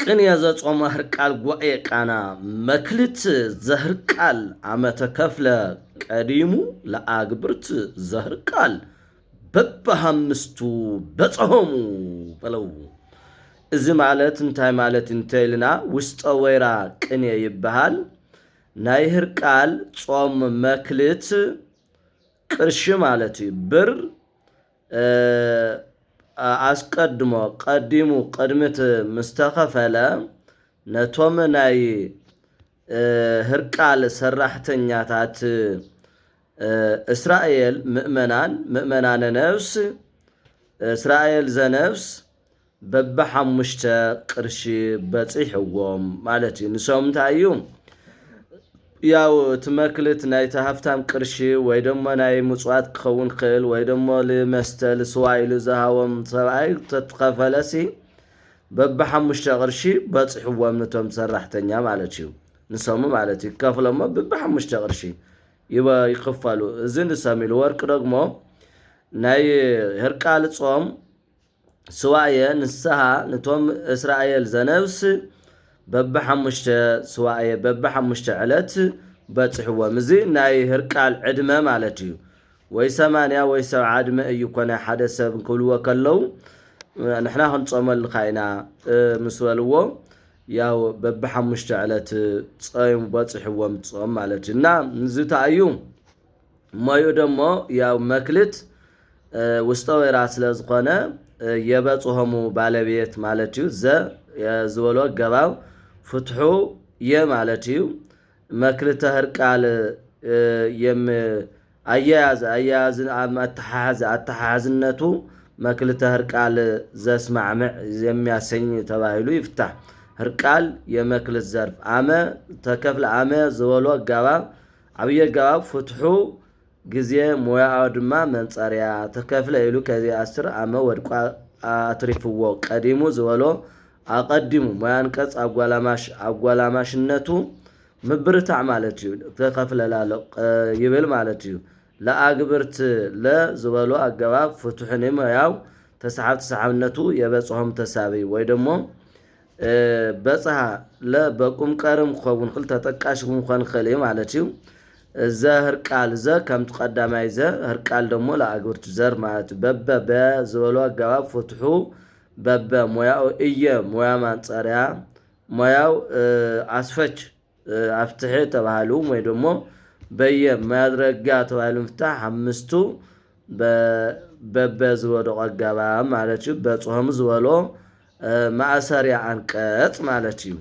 ቅን የዘጾመ ህርቃል ጓኤ ቃና መክልት ዘህርቃል አመተ ከፍለ ቀዲሙ ለአግብርት ዘህርቃል በበሃምስቱ በጾሙ በለው። እዚ ማለት እንታይ ማለት እንተይልና ውስጠ ወይራ ቅኔ ይበሃል። ናይ ህርቃል ጾም መክልት ቅርሺ ማለት ብር አስቀድሞ ቀዲሙ ቅድምት ምስተኸፈለ ነቶም ናይ ህርቃል ሰራሕተኛታት እስራኤል ምእመናነ ነፍስ እስራኤል ዘነፍስ በበሐሙሽተ ቅርሺ በጽሕዎም ማለት እዩ። ንሶም እንታይ እዩ ያው ትመክልት ናይ ተሃፍታም ቅርሺ ወይ ደሞ ናይ ምጽዋት ክኸውን ክእል ወይ ደሞ ለመስተ ለስዋኢሉ ዝሃቦም ሰብኣይ ተትኸፈለሲ በበሐሙሽተ ቅርሺ በጽሕዎም ነቶም ሰራሕተኛ ማለት እዩ። ንሶም ማለት እዩ ከፍሎሞ በበሐሙሽተ ቅርሺ ይክፈሉ። እዚ ንሰሚሉ ወርቅ ደግሞ ናይ ህርቃል ጾም ስዋየ ንስሐ ነቶም እስራኤል ዘነፍስ በበሐሙሽተ ስዋየ በበሐሙሽተ ዕለት በጽሕዎም። እዚ ናይ ህርቃል ዕድመ ማለት እዩ። ወይ 80 ወይ 70 ዕድመ እዩ ኮነ ሓደ ሰብ ክብልዎ ከለው ንሕና ክንጾመልካ ኢና ምስ በልዎ ያው በበሐሙሽተ ዕለት ጾም በጽሕዎም ጾም ማለት እዩ። እና ንዝታ እዩ ሞዩ ደሞ ያው መክልት ውስጠ ወይራ ስለ ዝኾነ የበጽሖሙ ባለቤት ማለት እዩ። ዝበሎ ገባው ፍትሑ ማለት እዩ። መክልተ ህርቃል አያያዝ አተሓሓዝነቱ መክልተ ህርቃል ዘስማዕምዕ የሚያሰኝ ተባሂሉ ይፍታሕ። ህርቃል የመክልት ዘርፍ አመ ተከፍለ አመ ዝበሎ ገባብ ዓብየ ገባብ ፍትሑ ጊዜ ሞያው ድማ መንጸርያ ተከፍለ ኢሉ ከዚ 10 አመ ወድቋ አትሪፍዎ ቀዲሙ ዝበሎ አቀዲሙ ሞያን ቀጽ አጓላማሽነቱ ምብርታዕ ማለት እዩ። ተከፍለላለ ይብል ማለት እዩ። ለአግብርት ለዝበሎ አገባብ ፍትሑን ሞያው ተሰሓብነቱ የበጽሖም ተሳቢ ወይ ደሞ በጽሐ ለበቁም ቀርም ኾውን ክል ተጠቃሽ ኾን ክል ማለት እዩ። ዘህርቃል ከም ተቀዳማይ ዘህርቃል ደሞ ለአግብርት ዘር ማለት በበ ዝበሎ አገባብ ፍትሑ በበ ሞያው ሞያ ማንጸርያ ሞያው አስፈች አፍትሕ ተባሃሉ ወይ ደሞ ማድረጋ ተባሃሉ ፍታሕ አምስቱ በበ ዝበሎ አገባብ ማለት እዩ። በጽሖም ዝበሎ ማእሰርያ አንቀጽ ማለት እዩ።